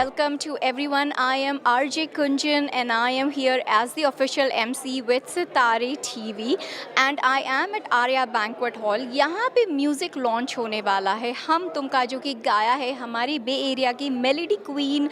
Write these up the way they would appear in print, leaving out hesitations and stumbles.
welcome to everyone. I am RJ Kunjan and I am here as the official MC with Sitare TV and I am at Arya Banquet Hall. यहाँ पे music launch होने वाला है हम तुमका जो कि गाया है हमारी बे एरिया की मेलोडी क्वीन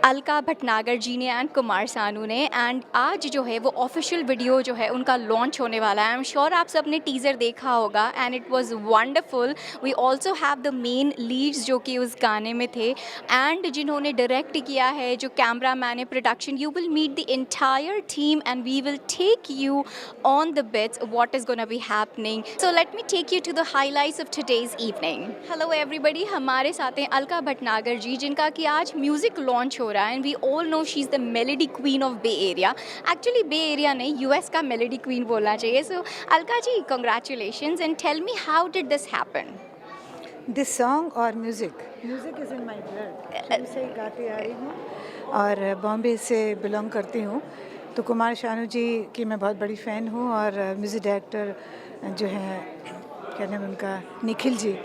अलका भटनागर जी ने एंड कुमार सानू ने एंड आज जो है वो ऑफिशियल वीडियो जो है उनका लॉन्च होने वाला है। आई एम श्योर आप सब ने टीज़र देखा होगा and it was wonderful. We also have the main leads जो कि उस गाने में थे एंड जिन्होंने डायरेक्ट किया है, जो कैमरा मैन है, production. You will meet the entire team and we will take you on the bits what is gonna be happening. So let me take you to the highlights of today's evening. Hello everybody, हमारे साथ हैं अलका भटनागर जी जिनका कि आज music launch हो रहा है and we all know she is the melody queen of Bay Area. Actually Bay Area नहीं, यूएस का मेलोडी क्वीन बोलना चाहिए। So Alka ji, congratulations and tell me how did this happen? This song और music is in my blood. शुरू से ही गाती आ रही हूँ और बॉम्बे से बिलोंग करती हूँ, तो कुमार शानू जी की मैं बहुत बड़ी फ़ैन हूँ और म्यूज़िक डायरेक्टर जो हैं, क्या नाम है उनका, निखिल जी,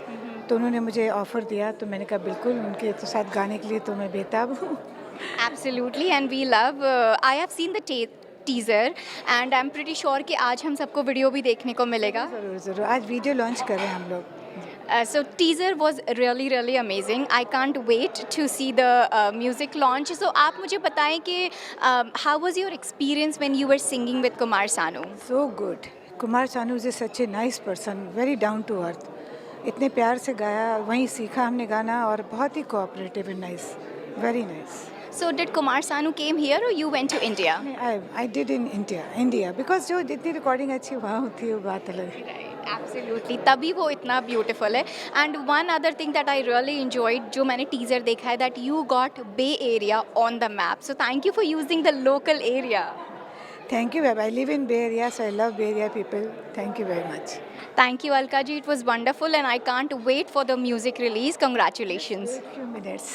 तो उन्होंने मुझे ऑफ़र दिया तो मैंने कहा बिल्कुल उनके तो साथ गाने के लिए तो मैं बेताब हूँ। Absolutely, and we love. I have seen the teaser, and I'm pretty sure कि आज हम सबको वीडियो भी देखने को मिलेगा। ज़रूर आज वीडियो लॉन्च कर रहे हैं हम लोग। So teaser was really amazing. I can't wait to see the music launch. So आप मुझे बताएं कि how was your experience when you were singing with Kumar Sanu? So good. Kumar Sanu is such a nice person, very down to earth. इतने प्यार से गाया, वहीं सीखा हमने गाना और बहुत ही cooperative and nice, very nice. So did Kumar Sanu came here or you went to India? I did in India because जो जितनी रिकॉर्डिंग अच्छी वहाँ होती है वो बात अलग है। Absolutely, तभी वो इतना ब्यूटीफुल है। And one other thing that I really enjoyed, जो मैंने टीजर देखा है, that you got bay area on the map. So thank you for using the local area. Thank you, Web. I live in Bay Area, so I love Bay Area people. Thank you very much. Thank you, Alka ji. It was wonderful, and I can't wait for the music release. Congratulations. A few minutes.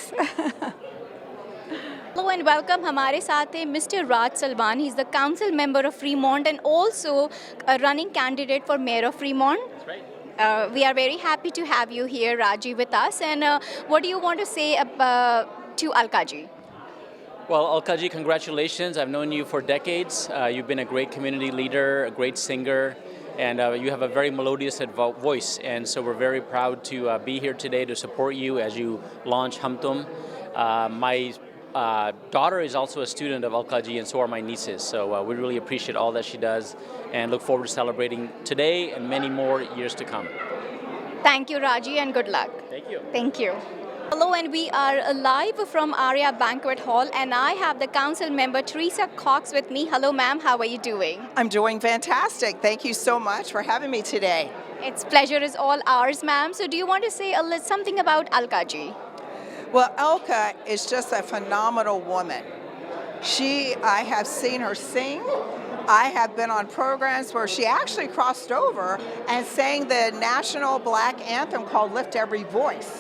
Hello and welcome. हमारे साथ है Mr. Raj Salwan. He's the council member of Fremont and also a running candidate for mayor of Fremont. That's right. We are very happy to have you here, Raji, with us. And what do you want to say to Alka ji? Well, Alkaji, congratulations. I've known you for decades. You've been a great community leader, a great singer, and you have a very melodious voice. And so we're very proud to be here today to support you as you launch Humtum. My daughter is also a student of Alkaji, and so are my nieces. So we really appreciate all that she does and look forward to celebrating today and many more years to come. Thank you, Raji, and good luck. Thank you. Thank you. Hello, and we are live from Arya Banquet Hall, and I have the council member Teresa Cox with me. Hello, ma'am. How are you doing? I'm doing fantastic. Thank you so much for having me today. It's pleasure is all ours, ma'am. So, do you want to say something about Alka ji? Well, Elka is just a phenomenal woman. I have seen her sing. I have been on programs where she actually crossed over and sang the national black anthem called Lift Every Voice.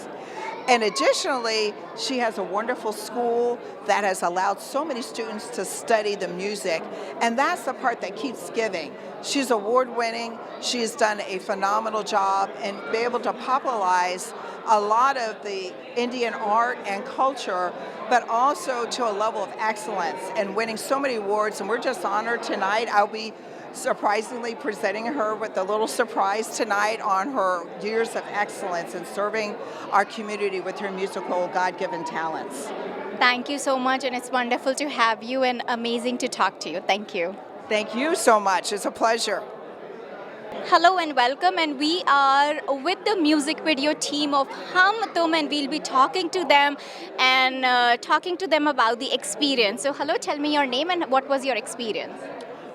And additionally, she has a wonderful school that has allowed so many students to study the music. And that's the part that keeps giving. She's award-winning. She's done a phenomenal job and be able to popularize a lot of the Indian art and culture, but also to a level of excellence and winning so many awards. And we're just honored tonight. I'll be surprisingly presenting her with a little surprise tonight on her years of excellence in serving our community with her musical God-given talents. Thank you so much, and it's wonderful to have you and amazing to talk to you. Thank you. Thank you so much. It's a pleasure. Hello and welcome, and we are with the music video team of Hum Tum, and we'll be talking to them and talking to them about the experience. So hello, tell me your name and what was your experience?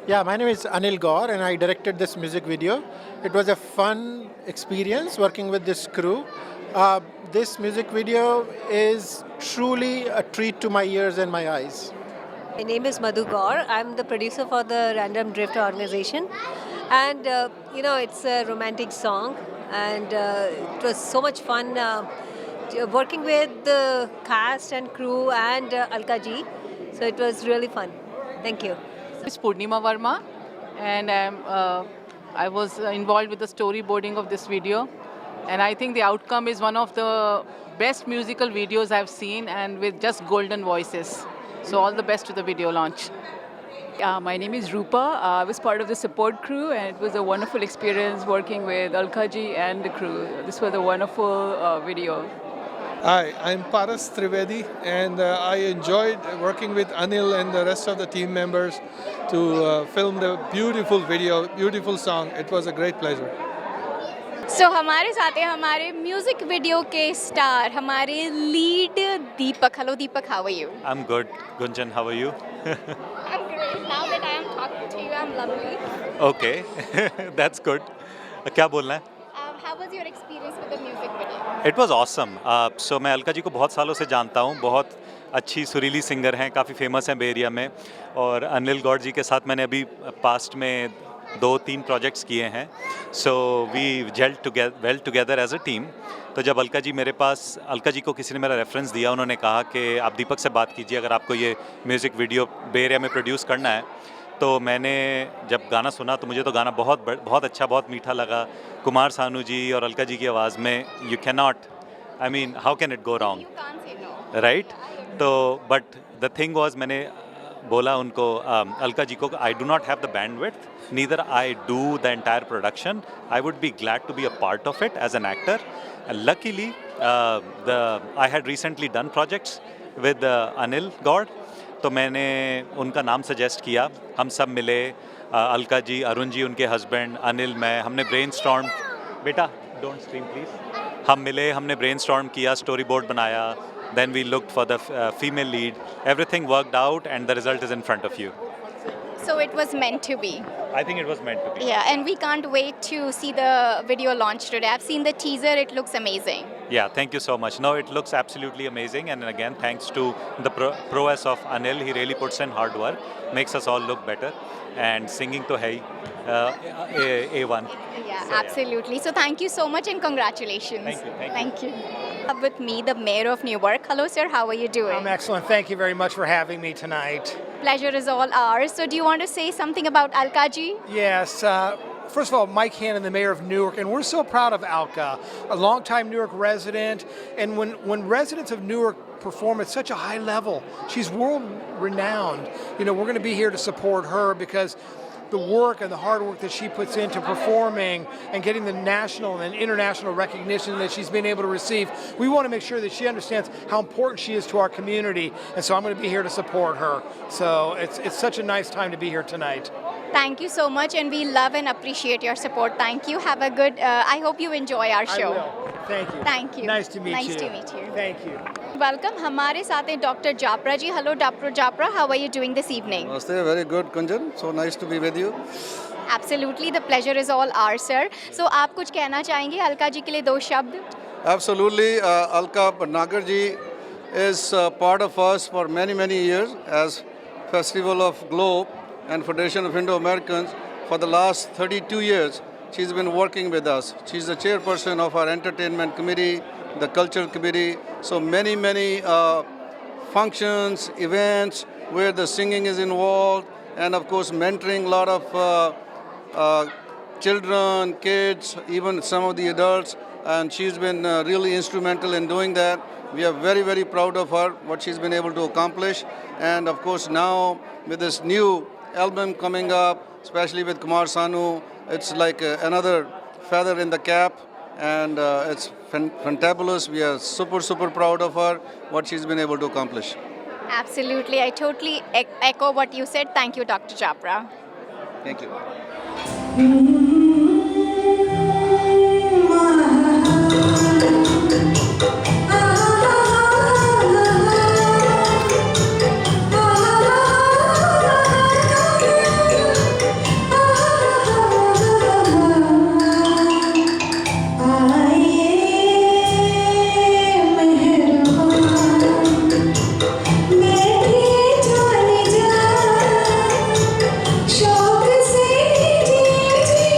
Yeah, my name is Anil Gaur and I directed this music video. It was a fun experience working with this crew. This music video is truly a treat to my ears and my eyes. My name is Madhu Gaur. I'm the producer for the Random Drift organization. And, it's a romantic song. And it was so much fun working with the cast and crew and Alka ji. So it was really fun. Thank you. It's Purnima Verma, and I was involved with the storyboarding of this video. and I think the outcome is one of the best musical videos I've seen, and with just golden voices. So all the best to the video launch. My name is Rupa. I was part of the support crew, and it was a wonderful experience working with Alka ji and the crew. This was a wonderful video. Hi, I'm Paras Trivedi, and I enjoyed working with Anil and the rest of the team members to film the beautiful video, beautiful song. It was a great pleasure. So हमारे साथ हैं हमारे music video के star हमारे lead Deepak. Hello Deepak, how are you? I'm good. Gunjan, how are you? I'm great. Now that I am talking to you, I'm lovely. Okay, that's good. क्या बोलना है? How was your experience with the music video? It was awesome. So मैं अलका जी को बहुत सालों से जानता हूँ. बहुत अच्छी सुरीली सिंगर हैं, काफ़ी फेमस हैं बे एरिया में. और अनिल गौड़ जी के साथ मैंने अभी पास्ट में 2-3 प्रोजेक्ट्स किए हैं. So we gelled well together as a team. तो जब अलका जी को किसी ने मेरा रेफरेंस दिया, उन्होंने कहा कि आप दीपक से बात कीजिए अगर आपको ये म्यूज़िक वीडियो बे एरिया में प्रोड्यूस करना है. तो मैंने जब गाना सुना तो मुझे तो गाना बहुत अच्छा, बहुत मीठा लगा. कुमार सानू जी और अलका जी की आवाज़ में you can not, I mean how can it go wrong, right? तो बट द थिंग वाज, मैंने बोला उनको, अलका जी को, I do not have the bandwidth, neither I do the entire production. I would be glad to be a part of it as an actor. And luckily, I had recently done projects with Anil Gaur. तो मैंने उनका नाम suggest किया. हम सब मिले, अलका जी, अरुण जी उनके husband, Anil, मैं, हमने ब्रेनस्टॉर्म. बेटा डोंट स्क्रीम प्लीज. हम मिले, हमने ब्रेनस्टॉर्म किया, स्टोरी बोर्ड बनाया. Then we looked for the female lead. Everything worked out, and the result is in front of you. So it was meant to be. I think it was meant to be. Yeah, and we can't wait to see the video launch today. I've seen the teaser, it looks amazing. Yeah, thank you so much. No, it looks absolutely amazing, and again, thanks to the prowess of Anil. He really puts in hard work, makes us all look better, and singing to Hey, A1. Yeah, absolutely. So thank you so much and congratulations. Thank you. Thank you. With me, the mayor of Newark. Hello, sir. How are you doing? I'm excellent. Thank you very much for having me tonight. Pleasure is all ours. So do you want to say something about Alka ji? Yes. First of all, Mike Hannon, the mayor of Newark, and we're so proud of Alka, a longtime Newark resident. And when residents of Newark perform at such a high level, she's world renowned. You know, we're going to be here to support her because the work and the hard work that she puts into performing and getting the national and international recognition that she's been able to receive, we want to make sure that she understands how important she is to our community. And so I'm going to be here to support her. So it's such a nice time to be here tonight. Thank you so much, and we love and appreciate your support. Thank you. Have a good, I hope you enjoy our show. I will. Thank you. Thank you. Nice to meet you. Nice to meet you. Thank you. Welcome. हमारे साथ हैं Dr. Japra ji. Hello, Dr. Japra. How are you doing this evening? Namaste, very good, Kunjan. So nice to be with you. Absolutely, the pleasure is all ours, sir. So आप कुछ कहना चाहेंगे अलका जी के लिए 2 शब्द? Absolutely, Alka Bhatnagar ji is part of us for many years as Festival of Globe and Federation of Indo-Americans. For the last 32 years, she's been working with us. She's the chairperson of our entertainment committee, the culture committee. So many functions, events where the singing is involved, and of course mentoring a lot of children, kids, even some of the adults. And she's been really instrumental in doing that. We are very proud of her, what she's been able to accomplish. And of course now with this new album coming up, especially with Kumar Sanu, it's like another feather in the cap, and it's fantabulous. We are super proud of her, what she's been able to accomplish. Absolutely, I totally echo what you said. Thank you, Dr. Japra. Thank you. शौक से जी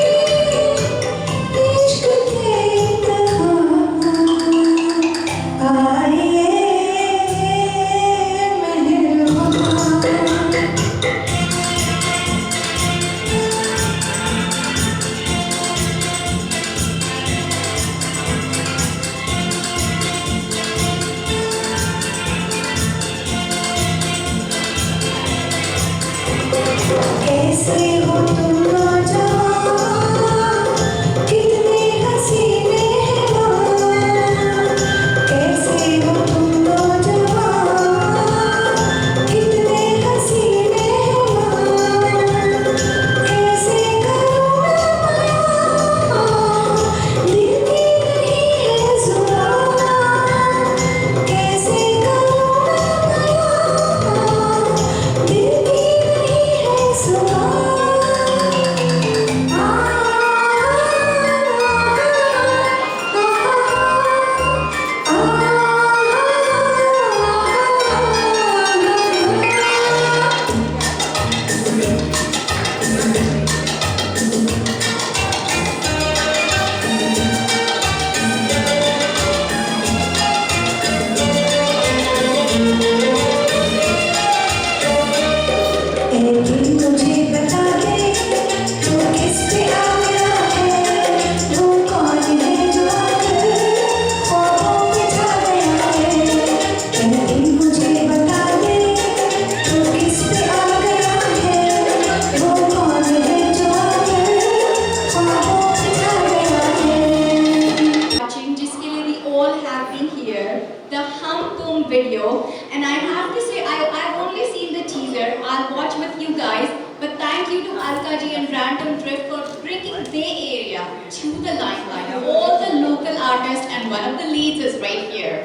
have been here, the Hum Tum video, and I have to say I've only seen the teaser. I'll watch with you guys, but thank you to Alka ji and Random Drift for bringing Bay Area to the limelight. All the local artists, and one of the leads is right here.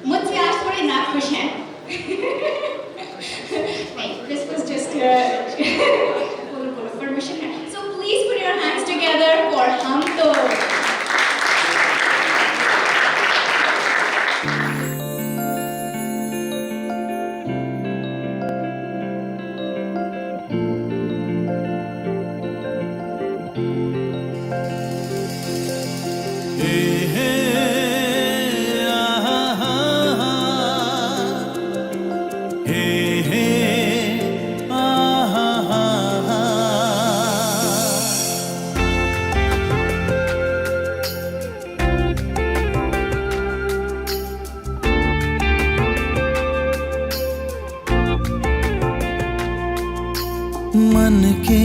मुझसे आज थोड़े ना खुश हैं. नहीं, this was just permission. So please put your hands together for Hum Tum. मन के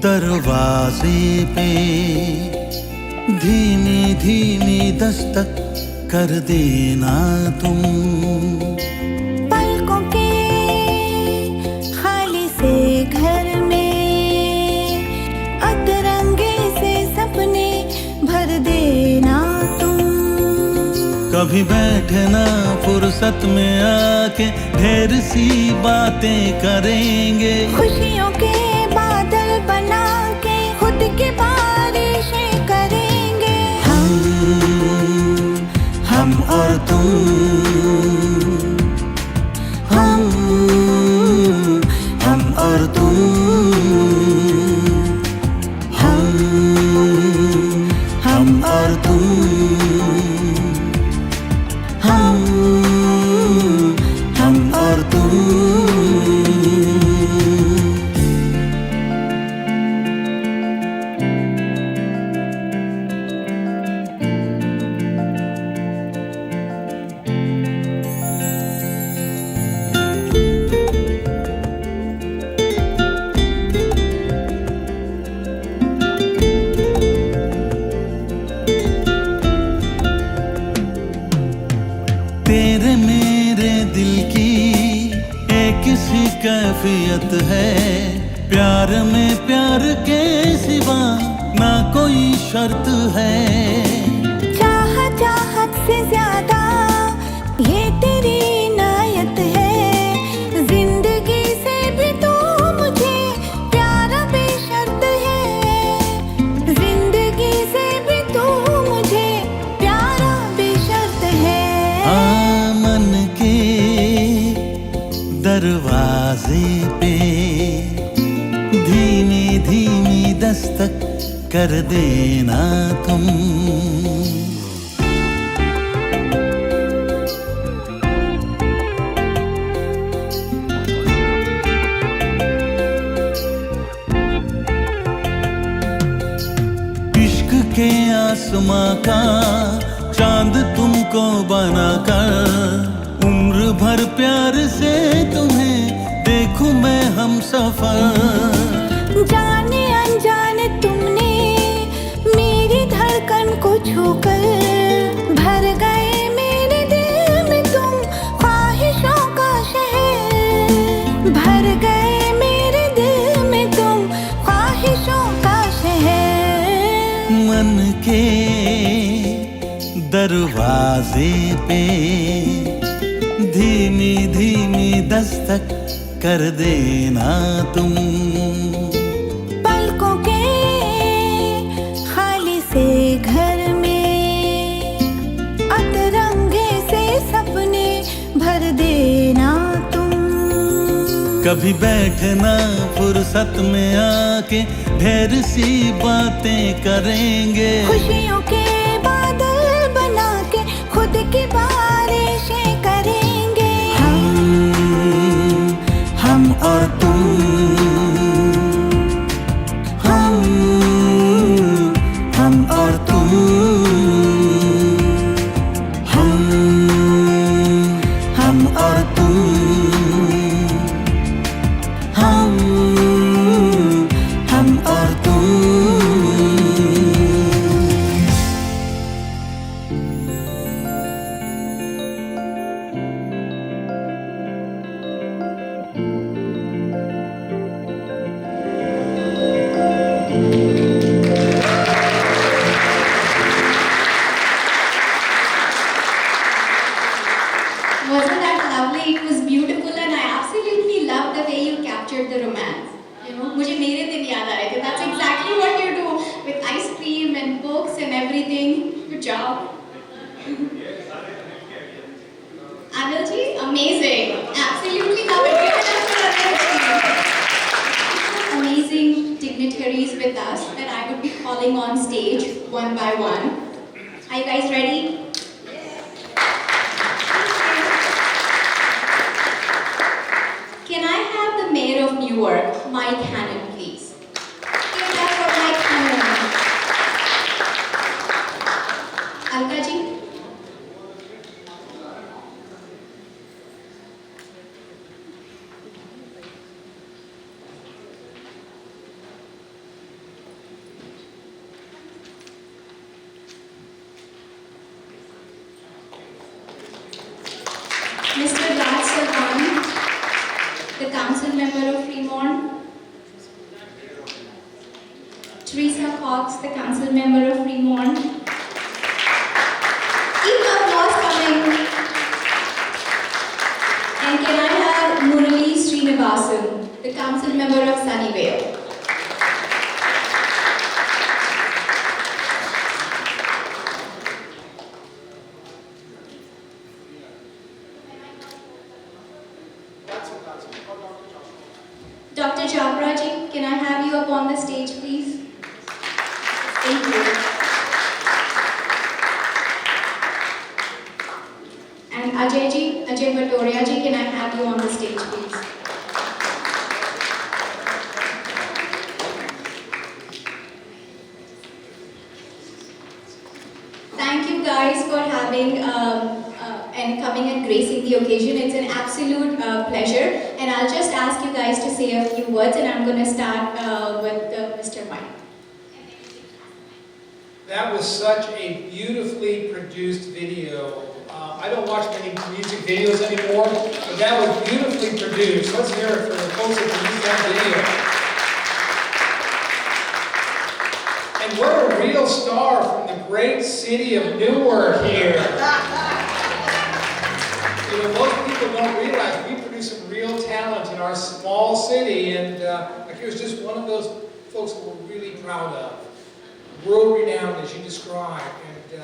दरवाजे पे धीमी धीमी दस्तक कर देना तुम, पलकों के खाली से घर में अतरंगे से सपने भर देना तुम। कभी बैठना फुर्सत में आके ढेर सी बातें करेंगे, खुशियों के बादल बना के खुद की बारिशें करेंगे। हम और तुम, हम और तुम, हम और तुम, हम और तुम। तेरे मेरे दिल की एक सी कैफियत है, प्यार में प्यार के सिवा ना कोई शर्त है। चाहत से ज्यादा ये तेरी इनायत है, जिंदगी से भी तू मुझे प्यारा बेशर्त है, जिंदगी से भी तू मुझे प्यारा बेशर्त है। मन के दरवाजे पे धीमी धीमी दस्तक कर देना तुम, इश्क के आसमां का चांद तुमको बनाकर उम्र भर प्यार से तुम्हें देखूं मैं हम सफर। जाने अनजाने तुमने मेरी धड़कन को छूकर भर गए मेरे दिल में तुम ख्वाहिशों का शहर, भर गए मेरे दिल में तुम ख्वाहिशों का शहर। मन के दरवाजे पे धीमी धीमी दस्तक कर देना तुम, पलकों के खाली से घर में अतरंगे से सपने भर देना तुम। कभी बैठना फुर्सत में आके ढेर सी बातें करेंगे, खुशियों के बादल बना के खुद की बारिशें करेंगे। हम और तुम, हम और तुम, हम और तुम, हम और तुम। Wasn't that lovely? It was beautiful and I absolutely loved the way you captured the romance. You know, मुझे मेरे दिन याद आ रहे थे. That's exactly what you do with ice cream and books and everything. Good job. Anilji, amazing. Absolutely love it. Give it up for Anilji. Amazing dignitaries with us that I would be calling on stage one by one. Are you guys ready? Can I have the Mayor of Newark, Mike Hannon, please? Give it up for Mike Hannon. Alka ji? Mr. Raj Sarwan, the Council Member of Fremont. Teresa Cox, the Council Member of Fremont. Keep the applause coming. And can I have Murali Srinivasan, the Council Member of Sunnyvale. Dr. Chopra ji, can I have you up on the stage, please? Thank you. And Ajay ji, Ajay Bhatoria ji, can I have you on the stage, please? Thank you guys for having and coming and gracing the occasion. It's an absolute pleasure. And I'll just ask you guys to say a few words and I'm going to start with Mr. Mike. That was such a beautifully produced video. I don't watch many music videos anymore, but that was beautifully produced. Let's hear it for the folks that produced that video. And what a real star from the great city of Newark here. You know, most people don't realize we produce some real talent in our small city, and like he was just one of those folks that we're really proud of. World-renowned, as you described, and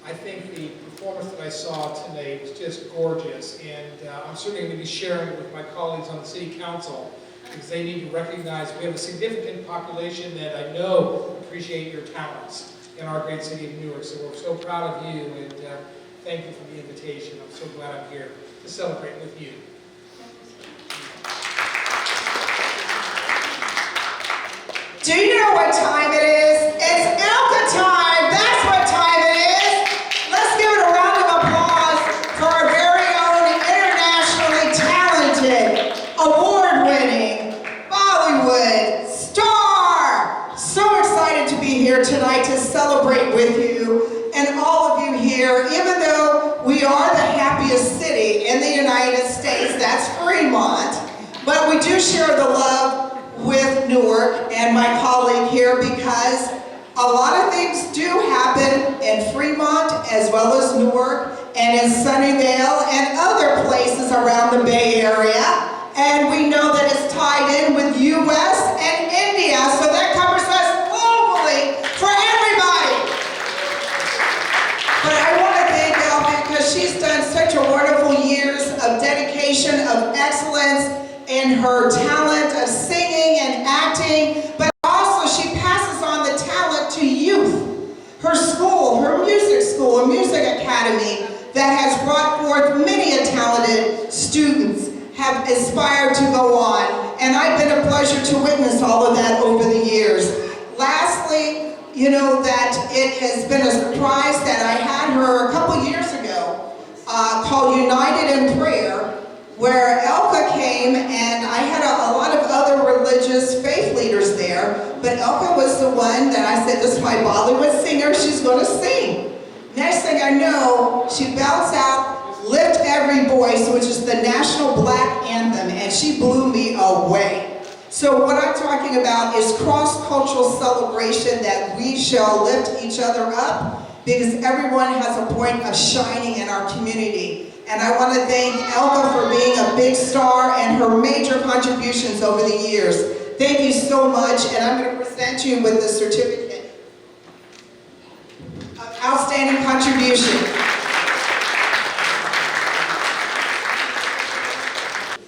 I think the performance that I saw today was just gorgeous, and I'm certainly going to be sharing it with my colleagues on the City Council, because they need to recognize we have a significant population that I know appreciate your talents in our great city of Newark, so we're so proud of you, and thank you for the invitation. I'm so glad I'm here to celebrate with you. Do you know what time it is? It's Alka time. That's what time it is. Let's give it a round of applause for our very own internationally talented, award-winning Bollywood star. So excited to be here tonight to celebrate with you and all of you here, even though we are the happiest city in the United States, that's Fremont, but we do share the love with Newark and my colleague here because a lot of things do happen in Fremont as well as Newark and in Sunnyvale and other places around the Bay Area, and we know that it's tied in with US and India, so that covers us globally for everybody. But I want to thank Elle because she's done such a wonderful years of dedication, of excellence in her talent of singing and acting, but also she passes on the talent to youth. Her school, her music school, a music academy that has brought forth many talented students have aspired to go on, and I've been a pleasure to witness all of that over the years. Lastly, you know that it has been a surprise that I had her a couple years ago called United in Prayer, where Elka came, and I had a lot of other religious faith leaders there, but Elka was the one that I said, this is my Bollywood singer, she's going to sing. Next thing I know, she bounced out Lift Every Voice, which is the national black anthem, and she blew me away. So what I'm talking about is cross-cultural celebration that we shall lift each other up, because everyone has a point of shining in our community. And I want to thank Elka for being a big star and her major contributions over the years. Thank you so much, and I'm going to present you with the certificate of outstanding contribution.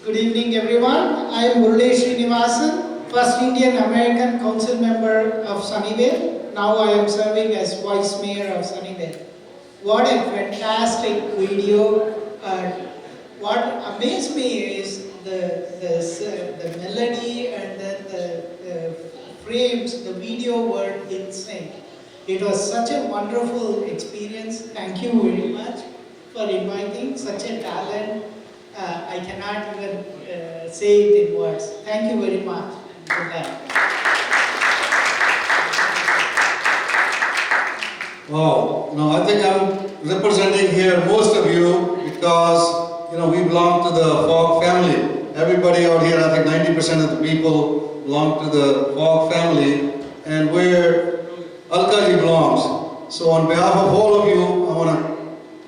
Good evening, everyone. I am Murali Srinivasan, first Indian American Council member of Sunnyvale. Now I am serving as Vice Mayor of Sunnyvale. What a fantastic video. What amazed me is the melody and then the frames, the video were in sync. It was such a wonderful experience. Thank you very much for inviting such a talent. I cannot even say it in words. Thank you very much. Good night. Wow, no, I think I'm representing here most of you because, we belong to the Fogg family. Everybody out here, I think 90% of the people belong to the Fogg family, and where Alka belongs. So on behalf of all of you, I want to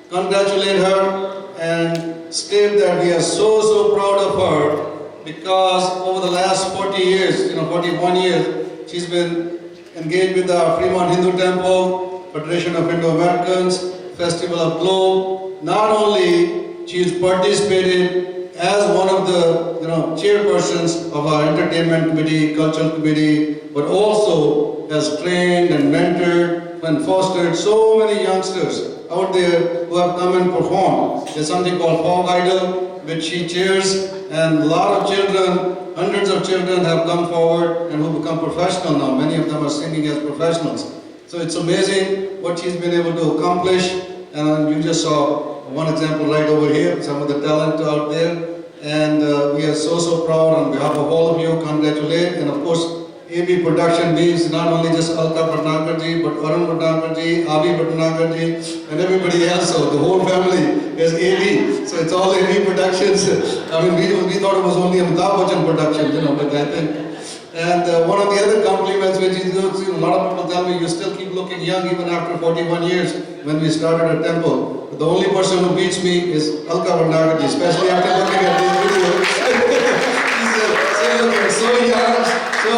congratulate her and state that we are so proud of her because over the last 40 years, 41 years, she's been engaged with the Fremont Hindu Temple, Federation of Indo-Americans, Festival of Globe. Not only she's participated as one of the chairpersons of our entertainment committee, cultural committee, but also has trained and mentored and fostered so many youngsters out there who have come and performed. There's something called Fogg Idol, which she chairs, and a lot of children, hundreds of children have come forward and who become professional now. Many of them are singing as professionals. So it's amazing what she's been able to accomplish, and you just saw one example right over here, some of the talent out there, and we are so proud. On behalf of all of you, congratulate, and of course, AB production means not only just Alka Bhatnagarji, but Arun Bhatnagarji, Abi Bhatnagarji, and everybody else. So the whole family is AB. So it's all AB Productions. I mean, we thought it was only Amitabh Bachchan production, but I think. And one of the other compliments which is, a lot of people tell me, you still keep looking young even after 41 years when we started a temple. But the only person who beats me is Alka Bhatnagarji, especially after looking at this video. He's still looking so young, so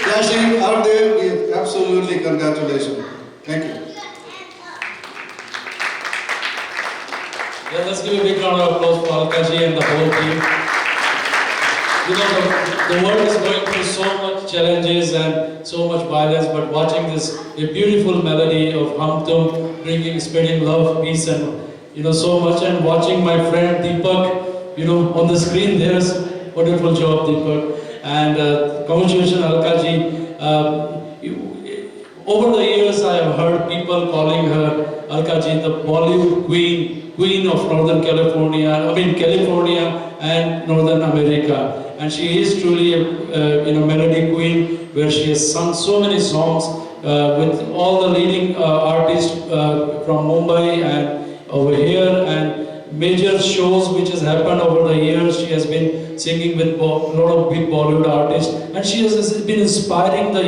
dashing out there. Absolutely congratulations. Thank you. Yeah, let's give a big round of applause for Alka-ji and the whole team. The world is going through so much challenges and so much violence, but watching this a beautiful melody of Hum Tum, spreading love, peace, and so much, and watching my friend Deepak, on the screen there's wonderful job, Deepak, and congratulations, Alka-ji. Over the years, I have heard people calling her Alka-ji the Bollywood queen of Northern California, and Northern America. And she is truly a melody queen, where she has sung so many songs with all the leading artists from Mumbai and over here, and major shows which has happened over the years. She has been singing with a lot of big Bollywood artists, and she has been inspiring the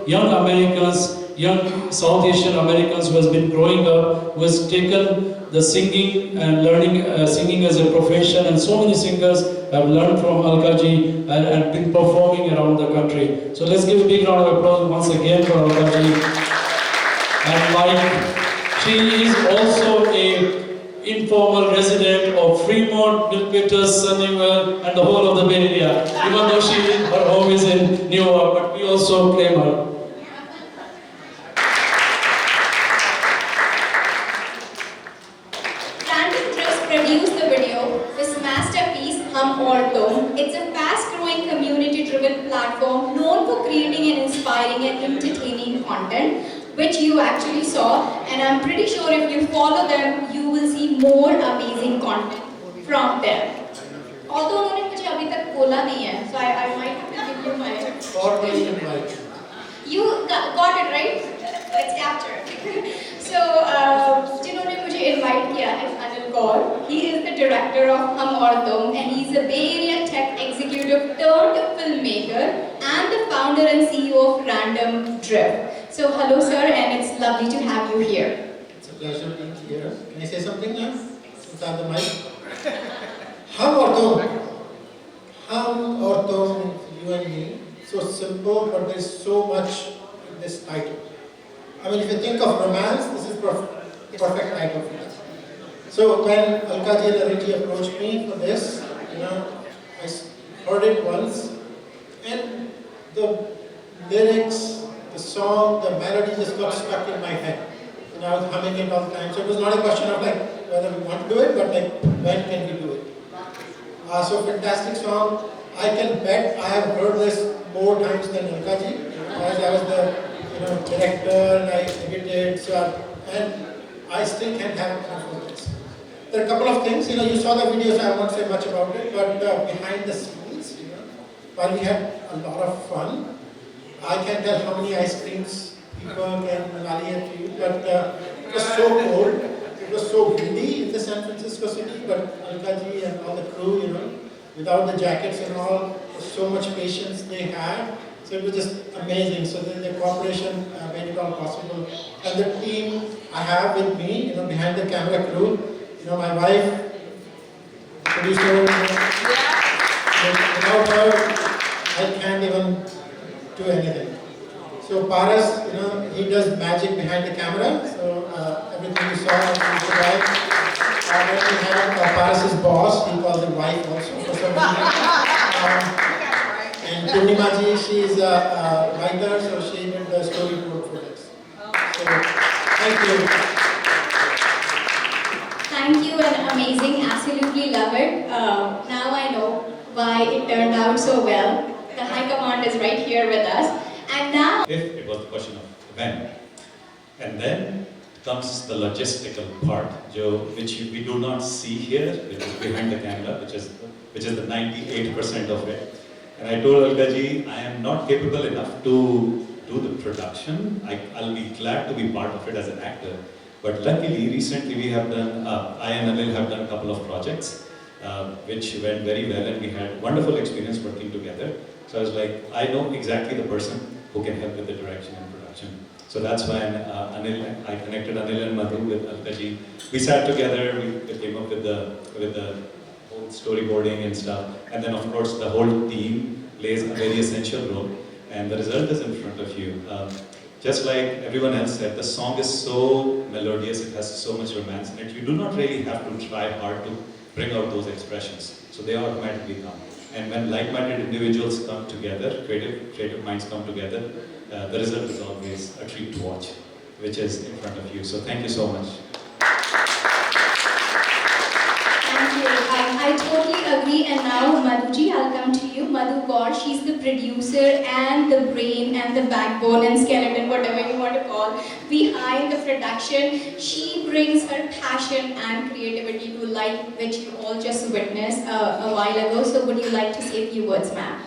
young Americans, young South Asian Americans who has been growing up, who has taken the singing and learning singing as a profession, and so many singers have learned from Alka-ji and been performing around the country. So let's give a big round of applause once again for Alka-ji. And she is also a informal resident of Fremont, Milpitas, Sunnyvale, and the whole of the Bay Area. Even though her home is in New York, but we also claim her. Produced the video, this masterpiece, Hum Aur Tum. It's a fast-growing, community-driven platform known for creating and inspiring and entertaining content, which you actually saw. And I'm pretty sure if you follow them, you will see more amazing content from them. Although उन्होंने मुझे अभी तक बोला नहीं है, so I might have to give you my. You got it right? It's captured. So, जिन्होंने मुझे invite किया है Anil Gaur. He is the director of Hum Aur Tum, and he's a Bay Area tech executive turned filmmaker and the founder and CEO of Random Drift. So, hello sir, and it's lovely to have you here. It's a pleasure being here. Can I say something now? inside the mic. हम और तुम, you and me, so simple, but there's so much in this title. I mean, if you think of romance, this is perfect title for it. So when Alka ji and Anil approached me for this, I heard it once, and the lyrics, the song, the melody just got stuck in my head. And I was humming it all the time. So it was not a question of like whether we want to do it, but like when can we do it? So fantastic song. I can bet I have heard this more times than Alka ji, because I was the director and I edited, and I still can't have enough of this. There are a couple of things, you saw the videos, I won't say much about it, but behind the scenes, while we had a lot of fun, I can't tell how many ice creams people can rally at you, but it was so cold, it was so windy in the San Francisco city, but Alka ji and all the crew, without the jackets and all, so much patience they had, so it was just amazing. So the cooperation made it all possible. And the team I have with me, behind the camera crew, my wife, producer, without her, I can't even do anything. So Paras, he does magic behind the camera. So everything you saw, Mr. Wife. When we have Paras' boss, he calls him wife also for some reason. And Purnima ji, she is a writer, so she did the storyboard for this. So thank you. Thank you and amazing, absolutely love it. Now I know why it turned out so well. The High Command is right here with us. And now... If it was the question of when. And then comes the logistical part, which we do not see here, which is behind the camera, which is the 98% of it. And I told Alka ji, I am not capable enough to do the production. I'll be glad to be part of it as an actor. But luckily, recently we have done, I and Anil have done a couple of projects, which went very well, and we had wonderful experience working together. So I was like, I know exactly the person who can help with the direction and production. So that's why I connected Anil and Madhu with Alka ji. We sat together, we came up with the whole storyboarding and stuff. And then of course the whole team plays a very essential role. And the result is in front of you. Just like everyone else said, the song is so melodious, it has so much romance in it. You do not really have to try hard to bring out those expressions. So they automatically come. And when like-minded individuals come together, creative minds come together, the result is always a treat to watch, which is in front of you. So thank you so much. Thank you. I totally agree. And now, Madhuji, I'll come to you. Madhu Gaur, she's the producer and the brain and the backbone and skeleton, whatever you want to call, behind the production. She brings her passion and creativity to life, which you all just witnessed a while ago. So would you like to say a few words, ma'am?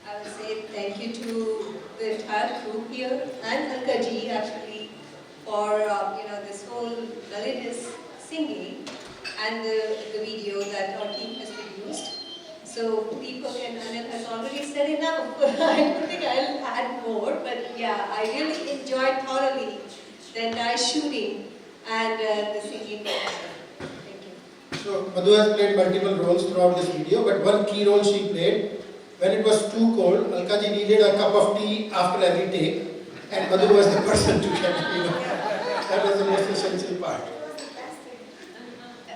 I would say thank you to the entire crew here and Alka ji actually for this whole melodious singing and the video that our team has produced. So Deepak and Anil has already said enough. I don't think I'll add more, but yeah, I really enjoyed thoroughly the entire shooting and the singing. Thank you. So Madhu has played multiple roles throughout this video, but one key role she played, when it was too cold, Alka ji needed a cup of tea after every take, and Madhu was the person to get that was the most essential part.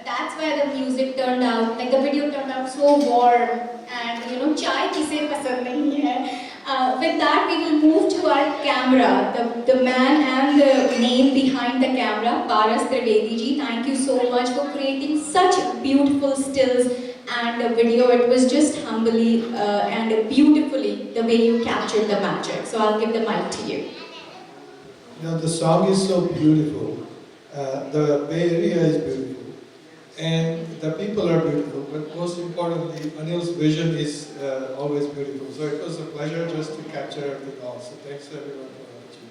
That's why the music turned out, like the video turned out so warm, and chai kise pasand nahi hai. With that, we will move to our camera, the man and the name behind the camera, Paras Trivedi ji. Thank you so much for creating such beautiful stills and the video. It was just humbly and beautifully the way you captured the magic. So I'll give the mic to you. The song is so beautiful. The Bay Area is beautiful. And the people are beautiful, but most importantly, Anil's vision is always beautiful. So it was a pleasure just to capture everything all. So thanks everyone for watching.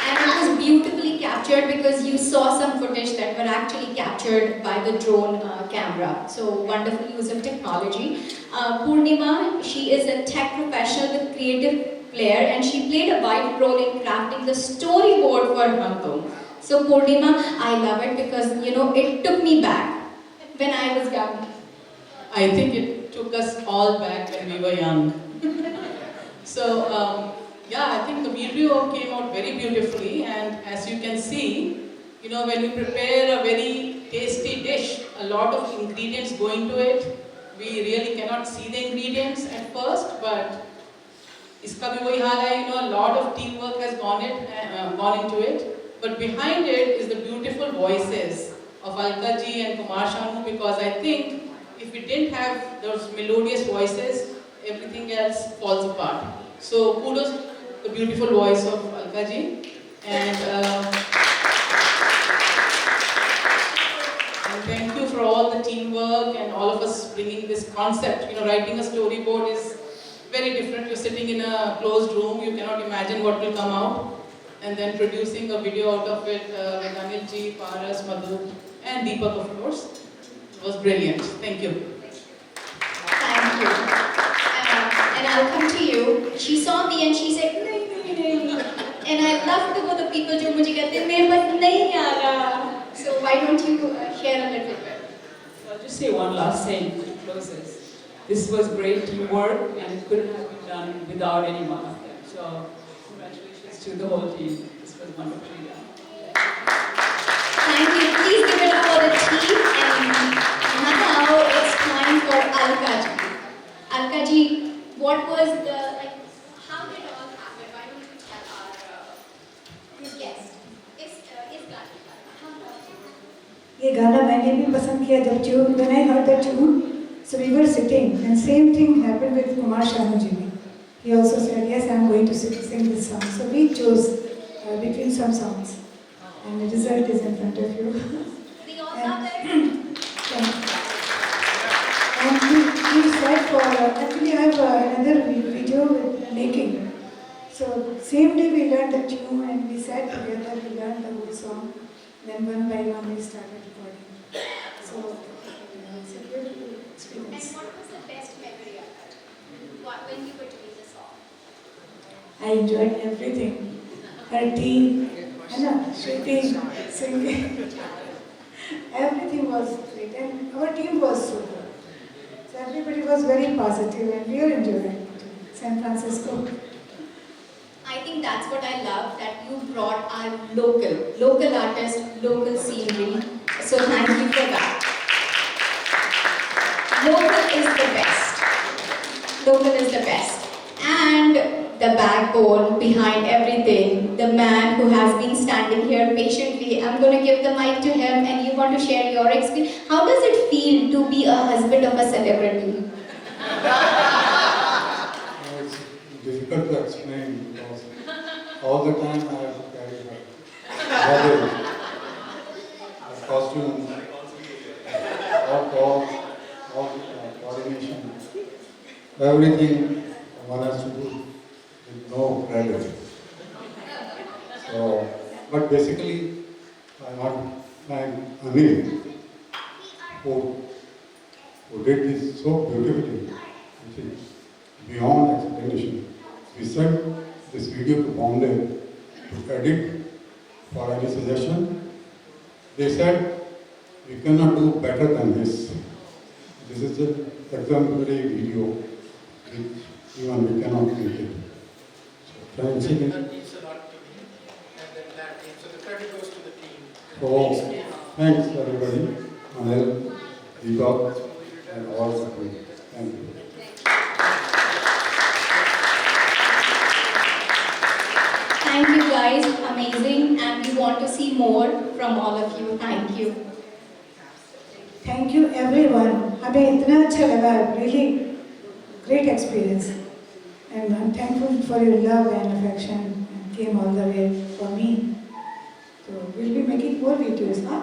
And it was beautifully captured because you saw some footage that were actually captured by the drone camera. So wonderful use of technology. Purnima, she is a tech professional with creative player, and she played a vital role in crafting the storyboard for Hum Tum. So Purnima, I love it because it took me back when I was young. I think it took us all back when we were young. So, yeah, I think the video came out very beautifully, and as you can see, when you prepare a very tasty dish, a lot of ingredients go into it. We really cannot see the ingredients at first, but iska bhi wahi haal hai, a lot of teamwork has gone into it. But behind it is the beautiful voices of Alka ji and Kumar Sanu, because I think if we didn't have those melodious voices, everything else falls apart. So kudos to the beautiful voice of Alka ji, and thank you for all the teamwork and all of us bringing this concept. Writing a storyboard is very different. You're sitting in a closed room, you cannot imagine what will come out. And then producing a video out of it with Anil ji, Paras, Madhu, and Deepak, of course. It was brilliant. Thank you. Thank you. And I'll come to you. She saw me and she said, nahi. And I love to go the people who mujhe kehte hain, mere paas nahi aa raha. So why don't you share a little bit? I'll just say one last thing to close this. This was great teamwork, and it couldn't have been done without any one of them. So congratulations to the whole team. This was wonderfully done. Thank you. Please give it up for the team. And now it's time for Alka ji. Alka ji, what was the, how did it all happen? Why don't you tell our guest? ये गाना मैंने भी पसंद किया जब tune, when I heard the tune, so we were sitting, and same thing happened with Kumar Sanu ji. He also said, yes, I am going to sing this song. So we chose between some songs, and the result is in front of you. We all love it. And we said for, actually I have another video with making. So same day we learned the tune and we sat together, we learned the whole song. Then one by one we started recording. So it's a beautiful experience. And what was the best memory of it? When you were doing the song? I enjoyed everything. Her team, shooting, singing. Everything was great, and our team was so good. So everybody was very positive, and we were enjoying San Francisco. I think that's what I love, that you brought our local artists, local scenery. So thank you for that. Local is the best. Local is the best. And the backbone behind everything, the man who has been standing here patiently. I'm going to give the mic to him, and you want to share your experience. How does it feel to be a husband of a celebrity? It's difficult to explain because all the time I have to carry her costumes, all calls, all coordination, everything one has to do with no credit. So, but basically, I want to thank Anil who did this so beautifully, which is beyond explanation. We sent this video to Bombay to edit for any suggestion. They said, we cannot do better than this. This is an exemplary video, which even we cannot make it. So, thanks again. So, thanks everybody, Anil, Deepak, and all the people. Thank you. Thank you guys, amazing, and we want to see more from all of you. Thank you. Thank you everyone. हमें इतना अच्छा लगा, really great experience. And I'm thankful for your love and affection and came all the way for me. So we'll be making more videos, huh?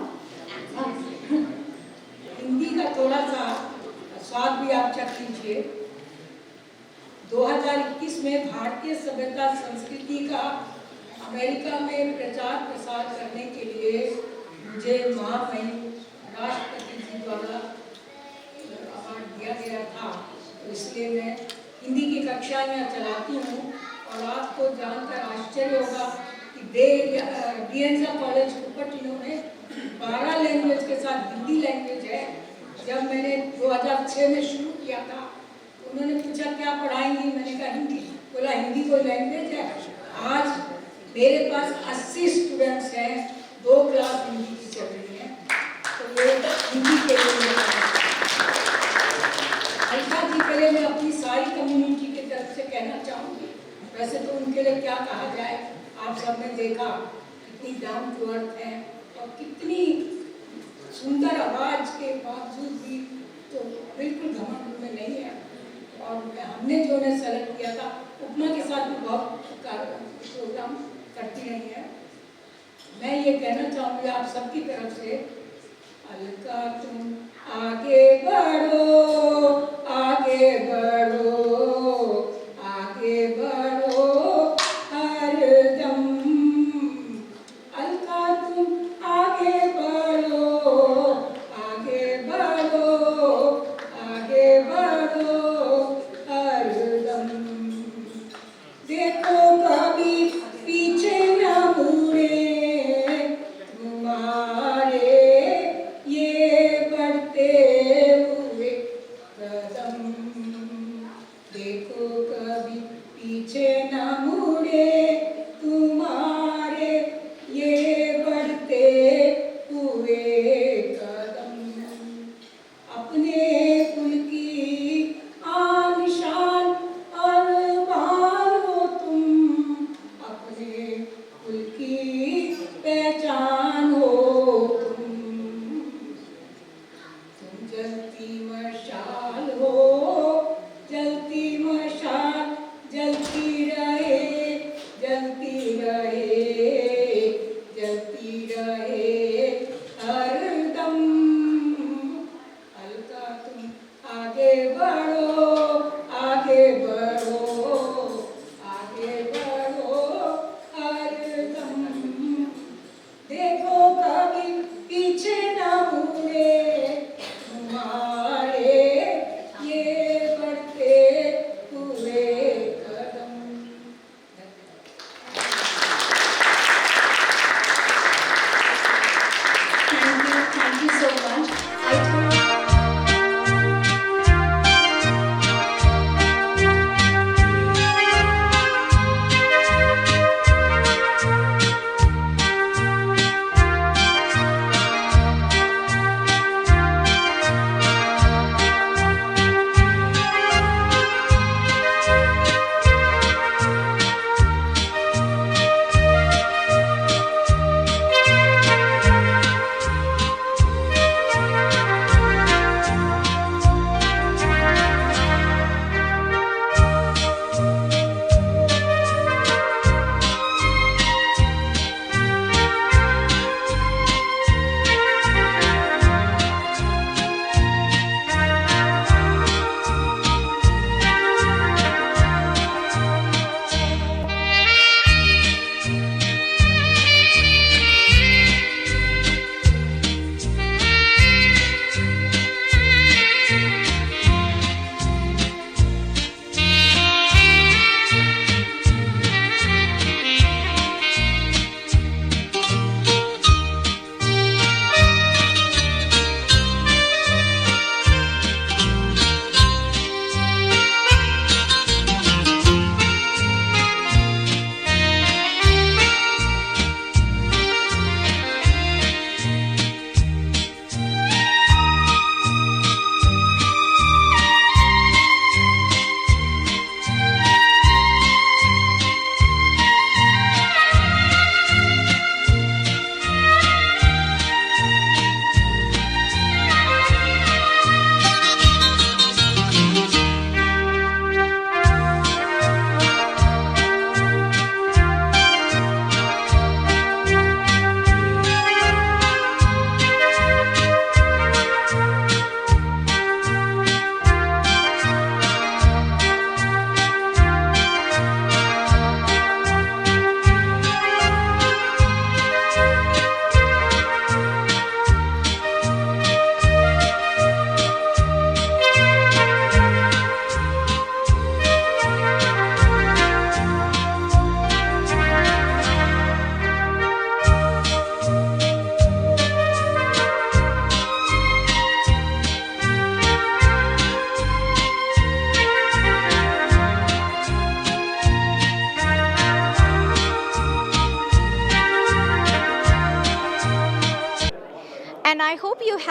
Hindi का थोड़ा सा स्वाद भी आप चख लीजिए। 2021 में भारतीय सभ्यता संस्कृति का अमेरिका में प्रचार प्रसार करने के लिए मुझे महामहिम राष्ट्रपति जी द्वारा अवार्ड दिया गया था, तो इसलिए मैं हिंदी की कक्षाएं चलाती हूँ और आपको जानकर आश्चर्य होगा कि डिएनसा कॉलेज कुपर्टिनो में 12 लैंग्वेज के साथ हिंदी लैंग्वेज है। जब मैंने 2006 में शुरू किया था, उन्होंने पूछा क्या पढ़ाएंगी, मैंने कहा हिंदी। बोला हिंदी कोई लैंग्वेज है? आज मेरे पास 80 स्टूडेंट्स हैं, 2 क्लास हिंदी की चल रही है। तो ये हिंदी के लिए अलका जी के लिए मैं अपनी सारी कम्युनिटी की तरफ से कहना चाहूँगी। वैसे तो उनके लिए क्या कहा जाए, आप सबने देखा कितनी डाउन टू अर्थ है और कितनी सुंदर आवाज के बावजूद भी तो बिल्कुल घमंड में नहीं है। और हमने जो उन्हें सेलेक्ट किया था, उपमा के साथ भी बहुत प्रोग्राम करती रही है। मैं ये कहना चाहूँगी आप सबकी तरफ से, अलका तुम आगे बढ़ो, आगे बढ़ो, आगे बढ़ो हरदम। अलका तुम आगे बढ़ो, आगे बढ़ो, आगे बढ़ो हरदम। देखो कभी पीछे न मुड़े तुम्हारे ये बढ़ते हुए कदम। देखो कभी पीछे न मुड़े तुम्हारे ये बढ़ते हुए कदम। अपने कुल की आन शान और मानो तुम, अपने कुल की पहचान हो तुम जलती मशाल हो, जलती मशाल जलती रहे, जलती रहे, जलती रहे हरदम। अलका तुम आगे बढ़ो, आगे बढ़ो, आगे बढ़ो हरदम। देखो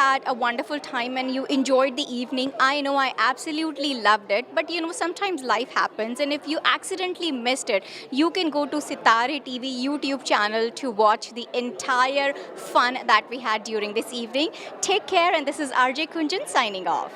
had a wonderful time and you enjoyed the evening. I know I absolutely loved it, but sometimes life happens, and if you accidentally missed it, you can go to Sitare TV YouTube channel to watch the entire fun that we had during this evening. Take care, and this is RJ Kunjan signing off.